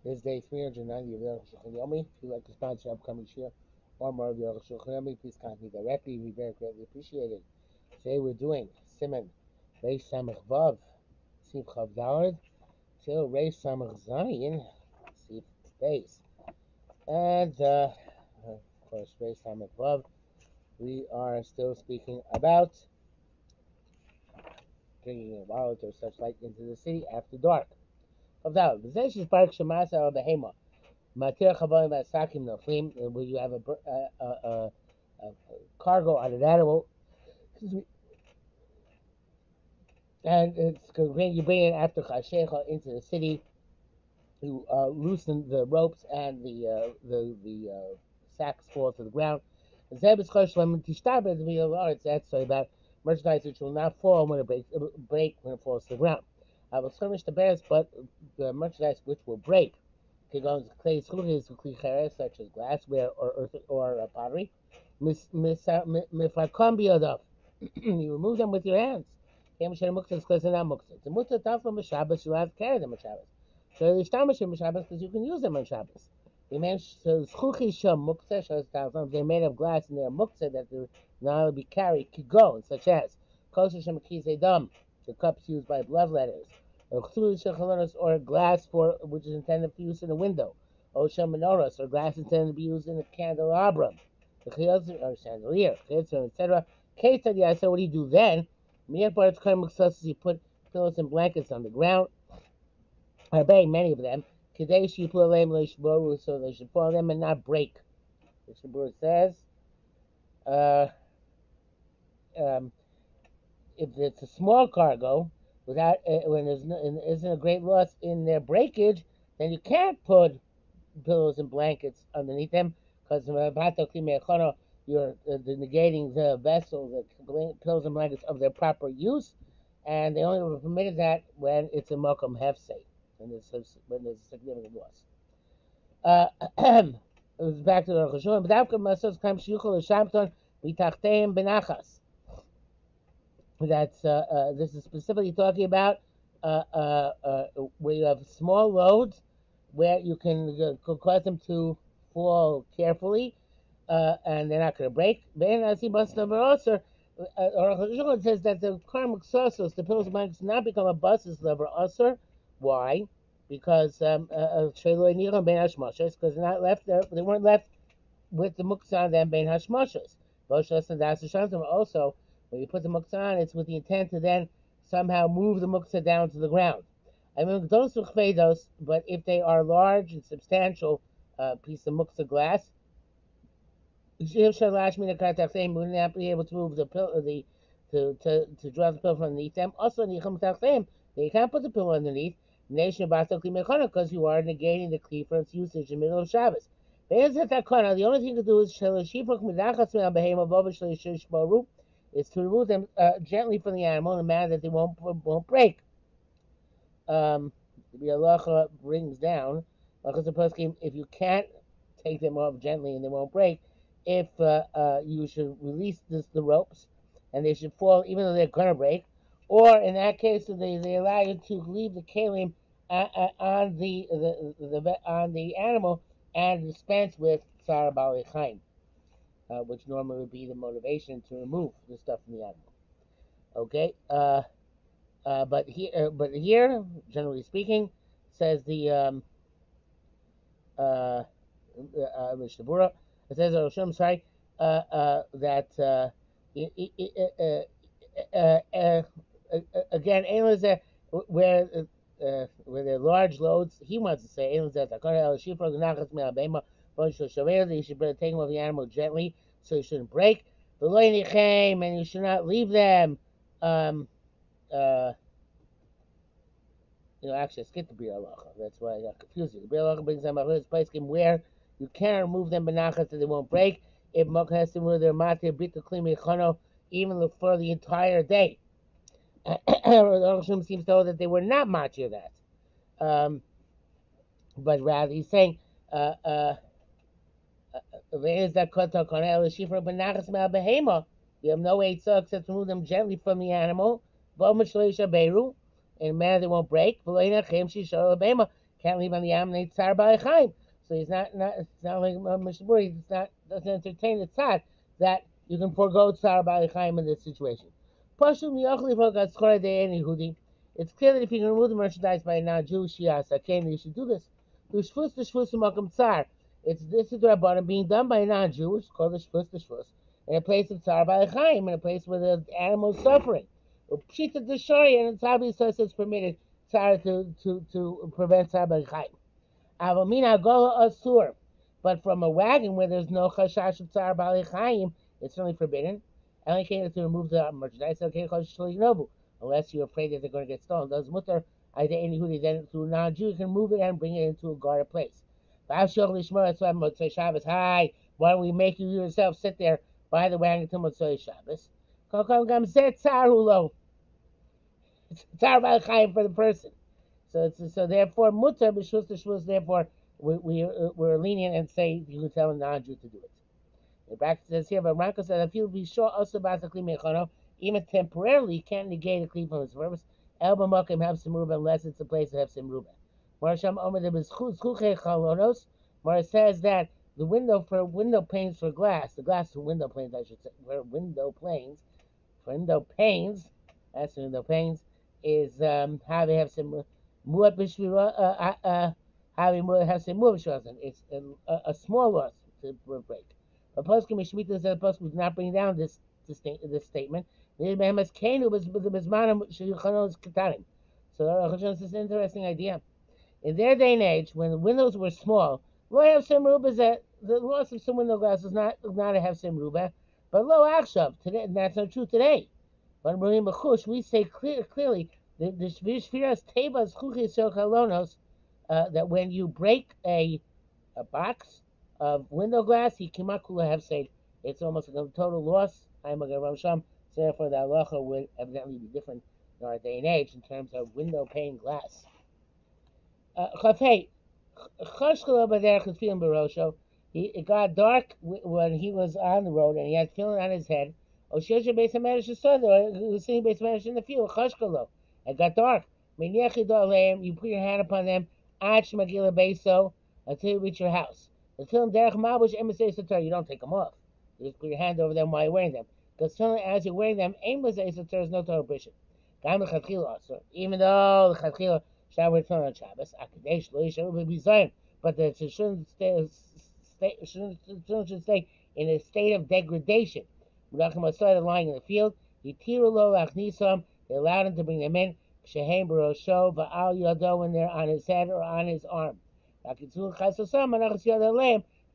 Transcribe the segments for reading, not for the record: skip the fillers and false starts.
This is day 390 of the Arukh HaShulchan Yomi. If you'd like to sponsor upcoming shir or more of the Arukh HaShulchan Yomi, please contact me directly. We very greatly appreciate it. Today we're doing Siman Reish Samach Vav Sif Chav Daled till Reish Samach Zayin Sif Beis. And of course Reish Samach Vav. We are still speaking about bringing a wallet or such like into the city after dark. Chav Daled. B'zeh shishpark shemasa al behema. Matir Chavolim Asakim Noflim, where you have a cargo on an animal, and you bring it after Chashecha into the city. You loosen the ropes and the sacks fall to the ground. That's so about merchandise which will not fall when it break when it falls to the ground. I will skirmish the bears, but the merchandise which will break clay such as glassware or pottery. You remove them with your hands. It's a mutter tough on Shabbos. You have to carry them on Shabbos. So you establish them on Shabbos because you can use them on Shabbos. They're made of glass and they're muktzah that they're not to be carried, kigon, such as the cups used by bloodletters, or glass for which is intended for use in a window, or menorahs, or glass intended to be used in a candelabrum, or chandelier, etc. So what do you do then? You put pillows and blankets on the ground. Many of them. So they should fall on them and not break. The Shabur says, uh, um, if it's a small cargo, without when there isn't a great loss in their breakage, then you can't put pillows and blankets underneath them because you're negating the vessel, the pillows and blankets of their proper use, and they only permitted that when it's a mokum hefsei, when there's a significant loss. It was back to the Arukh HaShulchan. That's this is specifically talking about where you have small loads where you can cause them to fall carefully and they're not going to break. Arukh says that the karmic sources, the pillows and blankets, not become a basis lever usher. Why? Because because they're not left there. They weren't left with the muktzah on them bein hashmashos. Also, when you put the muktzah on, it's with the intent to then somehow move the muktzah down to the ground. I mean, those are chvedos, but if they are large and substantial piece of muktzah glass, you would not be able to move the pillow, to draw the pillow from underneath them. Also, you can't put the pillow underneath. Because you are negating the kli for its usage in the middle of Shabbos. The only thing to do is to remove them gently from the animal in a manner that they won't break. The halacha brings down, if you can't take them off gently and they won't break, if you should release the ropes and they should fall even though they're going to break, or in that case, they allow you to leave the kalim on the animal and dispense with Tzar Bali Chaim, which normally would be the motivation to remove the stuff from the animal. Okay, but here, generally speaking, says the Mishnah Berurah, it says sorry, that again, where they're large loads, he wants to say, you should take them off the animal gently so you shouldn't break. And you should not leave them. Actually, I skipped the Bir Halacha. That's why I got confused. The Bir Halacha brings them up to this place where you can remove them benachas so they won't break. If Mok has to remove their matir brit kli even for the entire day. The Arukh seems to hold that they were not matir that. But rather he's saying you have no way except to remove them gently from the animal in a manner they won't break. can't leave on the Amnei Tzar Ba'Chaim. So it's not like Mishaburi. Doesn't entertain the thought that you can forego Tzar Ba'Chaim in this situation. It's clear that if you can remove the merchandise by a non-Jewish Yasakane, you should do this. This is the Rabbanim being done by a non-Jewish, called the Shvus, in a place of Tzar Ba'Chaim, in a place where the animal is suffering. Pshita Deshari, and it's obviously it's permitted Tzar to prevent Tzar Ba'Chaim. Avamina Gola Asur, but from a wagon where there's no Chashash of Tzar Ba'Chaim, it's certainly forbidden. Only came to remove the merchandise, unless you're afraid that they're going to get stolen. Those mutter, then through non-Jew, you can move it and bring it into a guarded place. That's why Motzei Shabbos. Hi, why don't we make you yourself sit there by the wagon till Motzei Shabbos? Tzar Ba'Chaim for the person. So therefore, mutter b'shus t'shvus. Therefore, we're lenient and say you can tell a non-Jew to do it. The bracket says here, but Ranko said, if you be sure also about the kli mechono, even temporarily, can't negate a kli from its purpose. Elba mokim have some ruba unless it's a place that have some ruba. Marsham omer de bezchuche chalonos. Mara says that the window panes for glass, the glass for window panes, I should say, for window panes, that's window panes, is how they have some muat b'shvira, how they have some muat b'shvira. It's a small loss to break. But Poskim Mishmita said Poskim was not bringing down this statement. So Arukh HaShulchan is an interesting idea. In their day and age, when the windows were small, lo have some rubas that the loss of some window glass was not a have some ruba, but lo akshav today, and that's not true today. But we say clearly the shviras tebas chuchis shel that when you break a box of window glass, he kimakula have said it's almost a total loss. I'm a Ramsham, so therefore the halacha would evidently be different in our day and age in terms of window pane glass. Chafei, chashkala b'derech is feeling barosho. It got dark when he was on the road and he had feeling on his head. Oshesha beis hamedrash he was sitting beis hamedrash in the field. Chashkala, it got dark. You put your hand upon them. Ach magila beiso until you reach your house. Until derech mabush emisei satar, you don't take them off. You just put your hand over them while you're wearing them. Because as you're wearing them, emisei satar is no prohibition. Even though the chatchila shower tefillin on Shabbos, akadesh lo yishavu b'bizayin, but the shouldn't stay in a state of degradation. Menachem Asar, lying in the field, yitiru lo lachnisam, they allowed him to bring them in. Shehem barosho va'al yado, when they're on his head or on his arm. They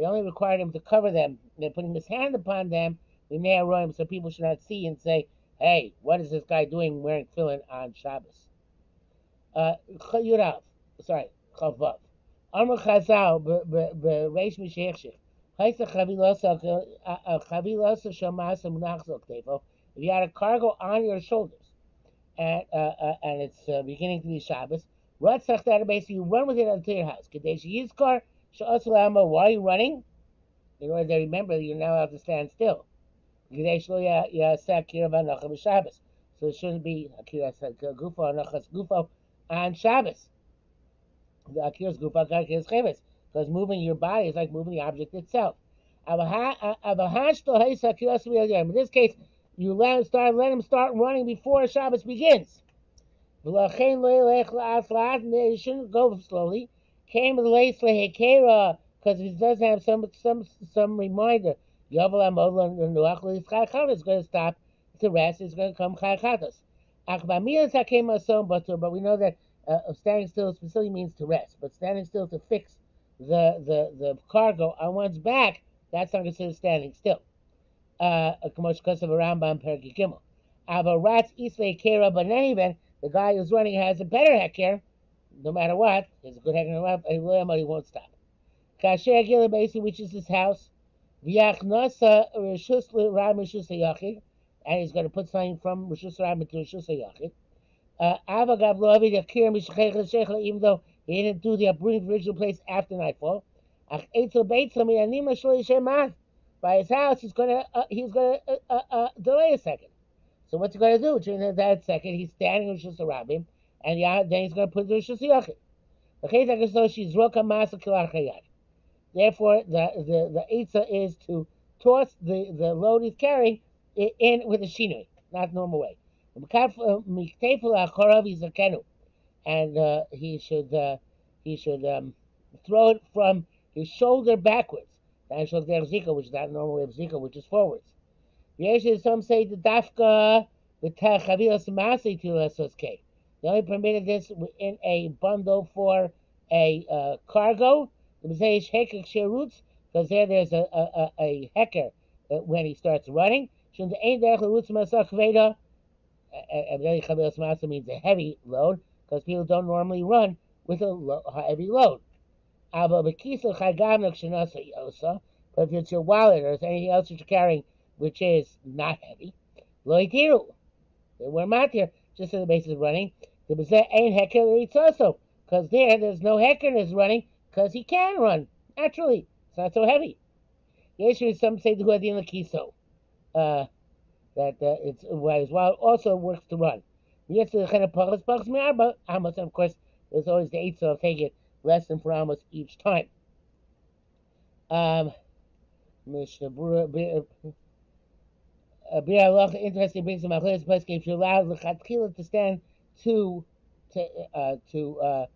only required him to cover them. They're putting his hand upon them, so people should not see and say, hey, what is this guy doing wearing tefillin on Shabbos? Chavav. Amr Chazal b'reish mishechshich. Haisa chavilasa shamasa munachzok tefo. If you had a cargo on your shoulders, and it's beginning to be Shabbos, Ratzach database, you run with it until your house. Kadesh Yizkar, Sha'asalama, why are you running? In order to remember that you're now allowed to stand still. Kadesh Lo Yasak Kirava Nacham Shabbos. So it shouldn't be Akira Gufo, Nachas Gufo on Shabbos. The Akira's Gufo, Akira's Chavis. Because moving your body is like moving the object itself. In this case, you let him start running before Shabbos begins. They shouldn't go slowly. Came with the because he doesn't have some reminder. It's going to stop to rest. It's going to come chayachatos. But we know that standing still specifically means to rest. But standing still to fix the cargo on one's back, that's not considered standing still. Because of a Rambam Perek Gimel. Avaratz Islay Kera, but in any event, the guy who's running has a better heker, no matter what. He's a good heker, but he won't stop. Kasher Gila Basi, which is his house, Vyachnasa Rishus Ram Rishus Yachid, and he's going to put something from Rishus Ram into Rishus Yachid. Avagav Loavi Akir Mishchech Shechla, even though he didn't do the uprooting of the original place after nightfall. Ach Eitzel Beitzam Yanima Shli Shemach. By his house, he's going to delay a second. So what's he going to do? During that second, he's standing with Rishus Rabim, and then he's going to put the Rishus Yachid. Therefore, the Eitzah is to toss the load he's carrying in with a shinui, not normal way. And he should throw it from his shoulder backwards. Which is not normal way of zika, which is forwards. Some say the dafka the chavilas masi to they only permitted this in a bundle for a cargo. The Mizaish Heker Sherutz, because there's a hecker when he starts running. Shun the Ein Derech Lerutz Masach Veda, Abdeli Chavilas Masa means a heavy load, because people don't normally run with a heavy load. But if it's your wallet or it's anything else that you're carrying which is not heavy, loitiru. They were matir just on the basis of running. The bezeh ain't hecker eats also, because there's no hecker that's running because he can run naturally. It's not so heavy. Yeshu some say the huadin lakiso, that it's why his wallet also works to run. Yes, the kind of pachas mi'arba amos, and of course there's always the eight, so I'll take it less than 4 amos each time. Bir Allah interesting brings him Achilles Pesach if you allow the Chatchila to stand to to uh, to uh,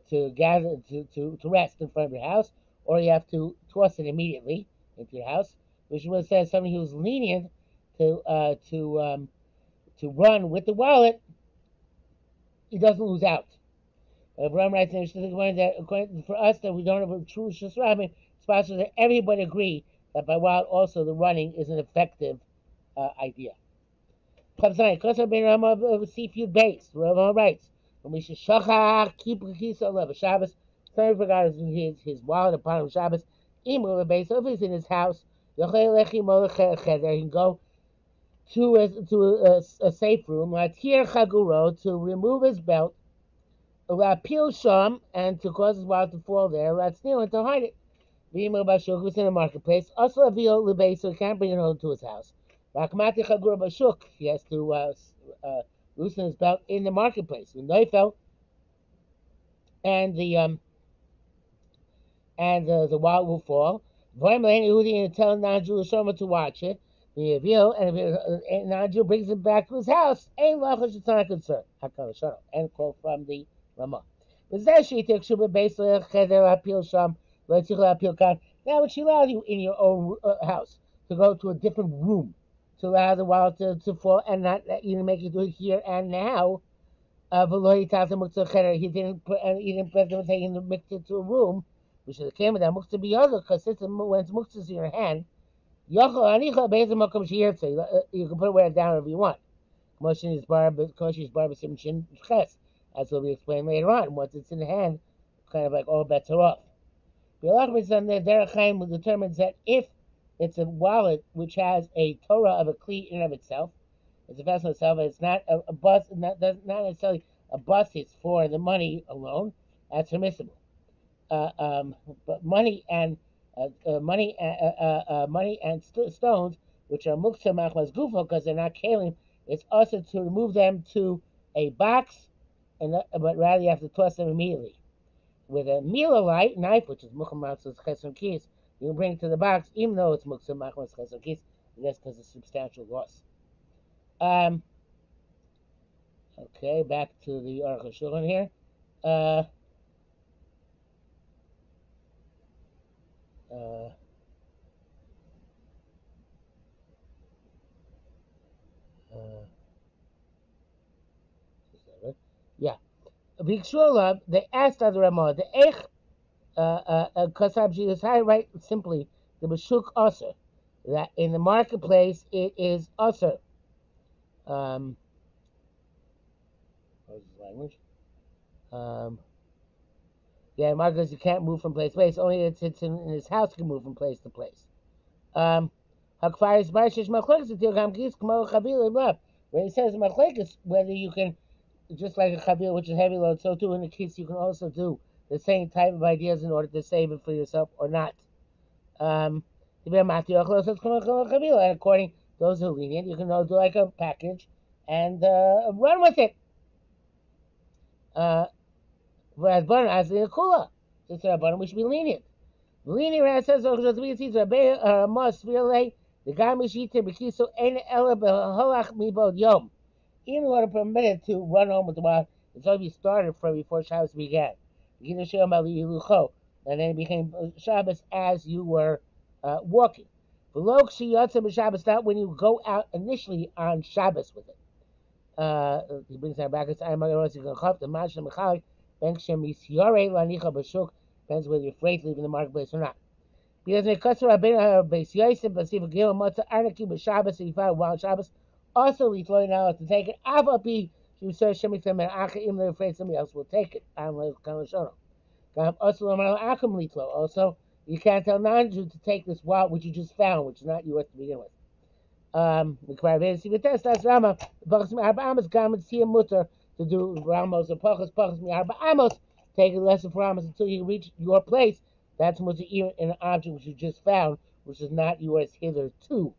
to gather to rest in front of your house, or you have to toss it immediately into your house, which was says somebody who's lenient to run with the wallet, he doesn't lose out. Ram writes in that according for us that we don't have a true shusrami, it's possible that everybody agree that by wallet also the running is an effective idea. Seafood base. Rama writes, when we should shachar keep kisa of Shabbos, somebody forgot his wallet upon Shabbos. Imu the base. So if he's in his house, he can go to a safe room, latir chaguro, to remove his belt, peel sham, and to cause his wallet to fall there, steal and to hide it. V'imur bashuk was in the marketplace. Also avio lebei, so he can't bring it home to his house. Rakmati chagur bashuk, he has to loosen his belt in the marketplace. When Neufel and the wallet will fall. Voim lein Yehudi and tell non-Jewish Shoma to watch it. The avio, and if a non-Jew brings it back to his house, ain't lachos, it's not a concern. Hakal Shana. End quote from the Ramah. B'zeh takes shuba base lecheder apil sham. Now, when she allows you in your own house to go to a different room to allow the wallet to fall and not let you make it do it here and now, he didn't press them taking the mixture to a room, which is the came with that muktzah biyada, because since when muktzah is in your hand, you can put it where down if you want. Motion is bar, but kosher is bar b'simchin ches, as will be explained later on. Once it's in the hand, kind of like all bets are off. The Derech Chaim determines that if it's a wallet which has a Torah of a kli in and of itself, it's a vessel itself, it's not a bus, not necessarily a basis for the money alone, that's permissible. But money and stones, which are muktzah machmas gufo, because they're not kalim, it's also to remove them to a box, but rather you have to toss them immediately. With a light knife, which is muchamas chesron kis, you can bring it to the box, even though it's muktzah machmas chesron kis, I guess because it's substantial loss. Okay, back to the Arukh HaShulchan here. Yeah. They asked the Ramah, the Eich Kasabji is right simply the Bashuk Usr, that in the marketplace it is Usr. What's his language? Yeah, marketplace you can't move from place to place. Only it's in his house you can move from place to place. Hakfar is Barshish Machlekes until Gamkis Kmo Chavil Lab. When it says Machlekes, whether you can, just like a Chavil, which is heavy load, so too in the case you can also do the same type of ideas in order to save it for yourself or not. And according to those who are lenient, you can do like a package and run with it. For Rabbanan, as in a kula. Since Rabbanan, we should be lenient. Lenient, Ran says, must relay the guy Mishita Bekiso Ein Ela Beholach Mibod Yom. Even when permitted to run home with the wild, it's already started from before Shabbos began. And then it became Shabbos as you were walking. Shabbos, not when you go out initially on Shabbos with it. He brings that back. It's I'm going to come the Mashal Mechalik, Ben Shem Yisyore Lanicha Bashuk, depends whether you're afraid to leave in the marketplace or not. Because they cut Rabbeinu Beis Yosef, but see if Gil Matzah Arnaki b'Shabbos, if you find wild Shabbos, also Litloy now to take it. Avapi, you say Shemitzim and Acha, even though afraid somebody else will take it. I'm like Kalashono. Also, Akam Litlo. Also, you can't tell non-Jew to take this wild which you just found, which is not yours to begin with. That's Rama. Pachas mi arba amos garments here mutter to do Ramos or pachas mi arba amos. Take a lesson for Ramos until you reach your place. That's mutter even in an object which you just found, which is not yours hitherto.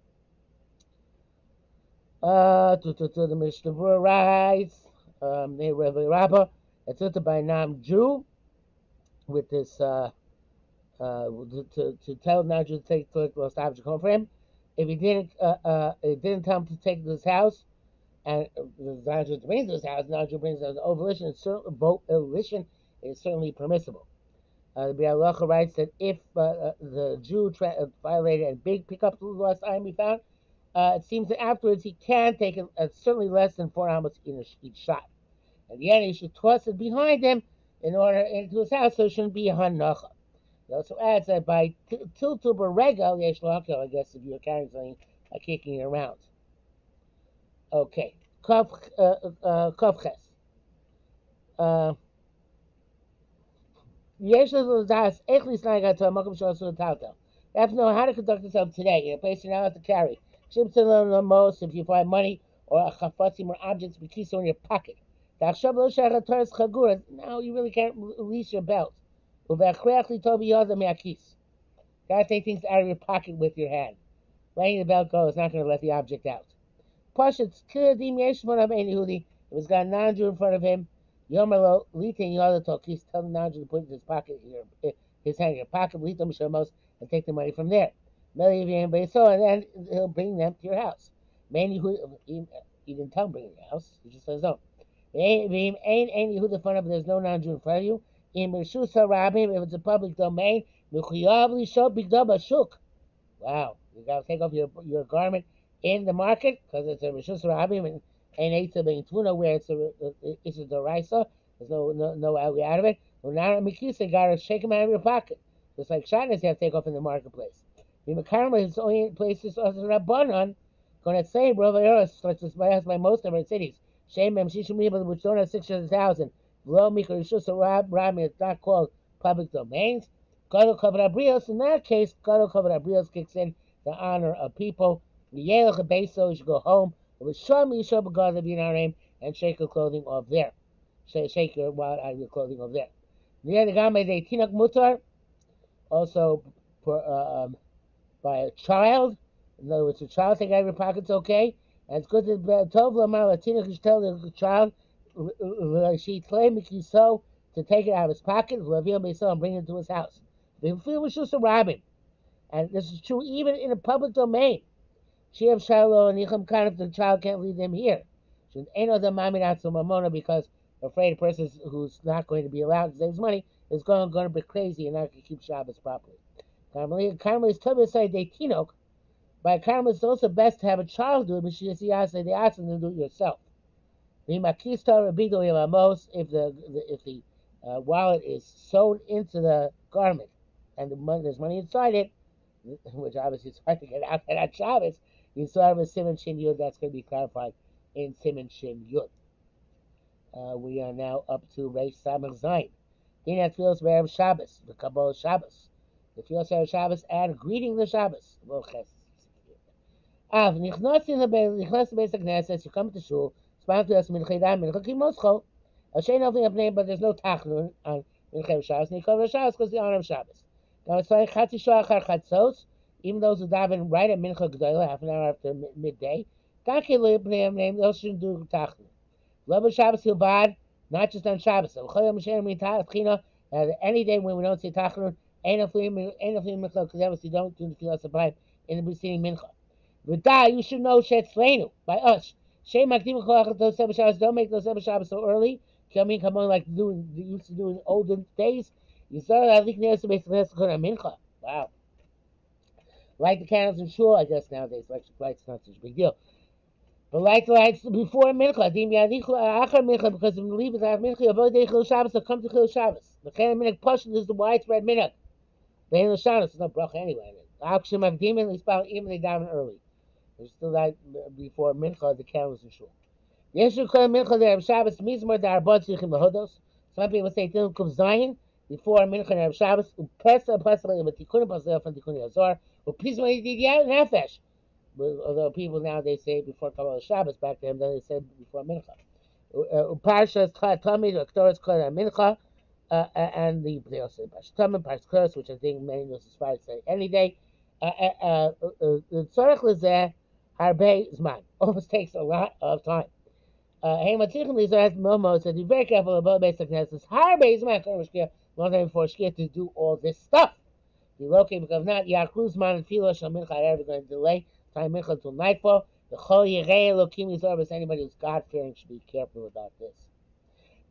The Mishnah writes, Rabba, it's written by Nam Jew with this to tell non-Jew to take the lost object home for him. If he didn't, it didn't tell him to take this house, and the non-Jew brings this house, non-Jew brings an volition. Volition is certainly permissible. The Bialacha writes that if the Jew violated and big pick up the lost item he found, it seems that afterwards he can take it certainly less than 4 amos in each shot. And the end, he should toss it behind him in order into his house, so it shouldn't be a hanacha. He also adds that by tiltu beregal yesh lakel, I guess if you're carrying something, kicking it around. Okay, kofches. Yesh l'das echli snagat to a makom shalosu taltel. You have to know how to conduct yourself today in a place you're not allowed to carry. Shibtzin most if you find money or a chafatzim or objects bekiso in your pocket. Now you really can't release your belt. Gotta take things out of your pocket with your hand. Letting the belt go is not going to let the object out. Pashut's kidim yeshmon of Ehudi. If it's got a non-Jew in front of him, Yomelo litin yodatok. He's telling the non-Jew to put his pocket, his hand in your pocket, litom shemos, and take the money from there. And then he'll bring them to your house. He didn't tell him to bring it to your house. He just says no. There's no non-Jew in front of you. If it's a public domain, wow, you gotta take off your garment in the market because it's a Rishus Rabim and Eitza being Tuna where it's a Doraisa. There's no way out of it. Well, now Mikisa gotta shake him out of your pocket. Just like Shadnas you have to take off in the marketplace. His only place is Rabbanon. Gonna say, brother, such as by most of our cities. Shame Shishim Ribba, which don't have 600,000. Below Mikra Rishus Rabim, it's not called public domains. Gadol Kavod Abrios, in that case, Gadol Kavod Abrios kicks in the honor of people. Yelech Beso, you should go home. With Shom Yishov Begad of Yinarim and shake your clothing off there. Shake your wild out of your clothing off there. The Game de Tinok Mutar, also by a child. In other words, a child take out of your pockets, okay? And it's good to Tov Lamar Latina should tell the child she claimed so to take it out of his pocket, and bring it to his house. They feel we should rob him. And this is true even in a public domain. Shiv Shiloh and Yicham Khan, if the child can't leave them here. Should ain't other maminat so mamona because afraid a person who's not going to be allowed to save his money is going to be crazy and not going to keep Shabbos properly. Karmel is told to say they tinok. By Karmel, it's also best to have a child do it, but they ask them to do it yourself. If the wallet is sewn into the garment and there's money inside it, which obviously is hard to get out at Shabbos, you still have a Siman Shin Yud. That's going to be clarified in Siman Shin Yud. We are now up to Reish Samach Zayin. Dinat feels Erev Shabbos, the Kabbalah Shabbos, the feels Erev Shabbos, and greeting the Shabbos. Nichnas the basic Knesset, you come to shul. But there's no tachnun on Minchei Shabbos, and you cover Shabbos because the honor of Shabbos. Now it's like Chatzi Shah Achar Chatzos, even those who daven right at Mincha G'dayla, half an hour after midday, those shouldn't do tachnun. Love Shabbos Hilbad, not just on Shabbos. So any day when we don't say Tachanun, ain't a flea mincha, because obviously don't do the Tfilas Abayim in the preceding mincha. V'da, you should know shetzleinu, by us. Shem makdim kolach those 7 Shabbos, don't make those 7 Shabbos so early. Coming, come on, like they used to do in olden days. You saw that leak near to basically mincha. Wow. Light the candles in shul, I guess nowadays. Electric lights not such a big deal. But light the lights before mincha. Dim yadichu achar mincha, because when you leave it after mincha, avoid chil Shabbos, so come to chil Shabbos. The kind of minhag pashut is the widespread minhag. They ain't no Shabbos, there's no bracha anyway. Akshim avdim, they spell even they daven early. There's still that before mincha, the candles in shul. Yeshu kol mincha there Shabbos mizmor darabot zichim lahodos. Some people say Tilum Kuv Zayin before mincha there Shabbos. Upesa pasal but tikunim pasal from tikunim azar. Upizma yidiyah nefesh. Although people nowadays say before Kabbalah Shabbos, back then they said before mincha. Parshas Tamid or Ktoros Kol Mincha, and they also say Parshas Tamid, Parshas Ktoros, which I think many Nusas say any day. The Tzorech Lezeh Harbe Zman almost takes a lot of time. Hey, Matzichin Lizar Momo said, be very careful about basic Knesses. Harbe Zman Kormashkia, long time before Shkia to do all this stuff. Be located because not Yakruz Man and Filo Shal Mincha are ever going to delay time Mincha until nightfall. The Chol Yirei Elokim Yisrael, anybody who's God-fearing should be careful about this.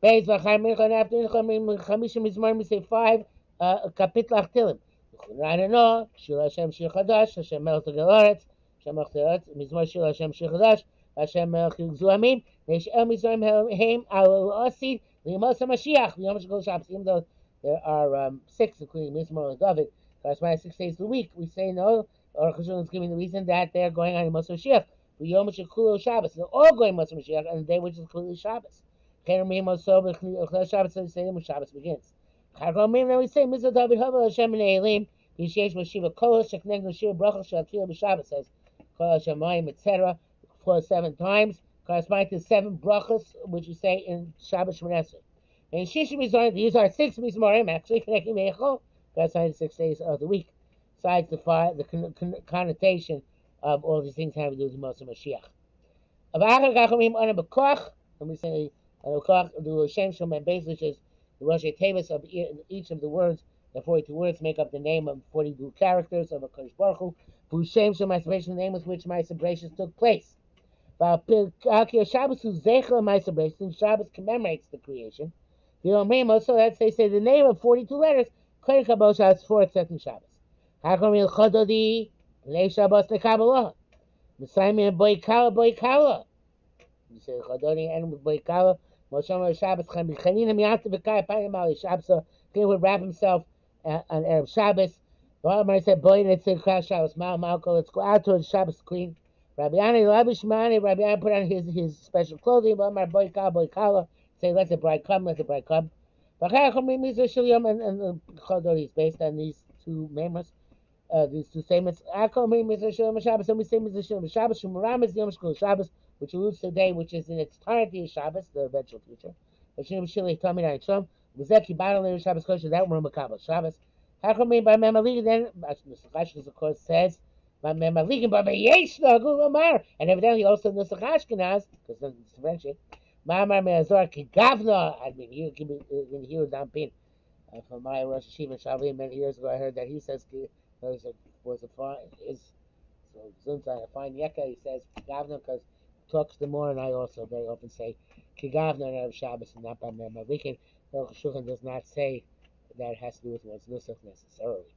Beis V'chai Mincha, and after Mincha, Chamishim Mizmar, we say 5 Kapitlach Tilim. I don't know. Shir Hashem Shir Chadash, Hashem Melech Galaretz, Hashem Melech Galaretz, Mizmar Shir Hashem Shir Chadash, Hashem Melech Zuamim, Neish El Mizraim Heim Al Osid, Liyamos HaMashiach, Yom Shekol Shabbos, even though there are 6, including Mizmar and David, corresponding 6 days a week. We say no. Arukh HaShulchan is giving the reason that they're going on Yom Mashiach. For Yom Shekulo Shabbos, they're all going Yom Mashiach on the day which is clearly Shabbos. Shabbos, so we say when Shabbos begins. Then we say Mitzvah David Hava Hashem and Eilim. Yishesh Mashiva Kol Shekneg Mashiva Bracha Shatfil B'Shabbos says Kol Hashemayim etc. for 7 times, corresponding to 7 brachas which you say in Shabbos Shmoneh Esrei. And Shishim Mizmorim, these are 6 Mizmorim actually connecting Meichel. That's 96 days of the week. Besides the connotation of all these things having to do with Moshe Mashiach. And we say the Shem Shem and Beis, which is the Rosh Tevis of each of the words. The 42 words make up the name of 42 characters of a Kodesh Baruch Hu. Whose Shem Shem, my celebration, the name with which my celebrations took place. Shabbos who Zechel my celebration, Shabbos commemorates the creation. So that's they say the name of 42 letters. Kodesh Kabbalah Shabbos for second Shabbos. Hakom Chododi Lei Shabbos LeKabbalah. Messiah Boikala. You say Chododi and with Boikala. Moshe Shabbos Chanina Miyata B'Kai Payim Ali Shabbos. He would wrap himself on Erev Shabbos. I said boy, and it's Krash Shabbos Malko. Let's go out towards Shabbos clean. Rabbi Ani Labishmani. Rabbi Ani put on his special clothing. My Boikala. Say let the bride come. Let the bride come. And Chododi is based on these 2 members. These 2 statements. And we say Shabbos, Shumuram is Yom Shkul Shabbos, which alludes to the day which is in its entirety Shabbos, the eventual future. But Shem Shili Tommy Shom, Vizeki Battle Shabbos Kosher, that one Makabal Shabbos. How come by Memalik then? Nusach of course says by Memalik by Yeshna Gulamar, and evidently also Nusach Ashkenaz, because it's French. Mamar Me'azor Kigavna. I mean, you can hear down pin. From my Rosh Hashiva Shavim many years ago, I heard that he says was a fine a fine yeka. He says Kigavna because talks the more, and I also very often say Kigavna and Erev Shabbos and not by Memalik. Arukh HaShulchan does not say that it has to do with one's nusach necessarily.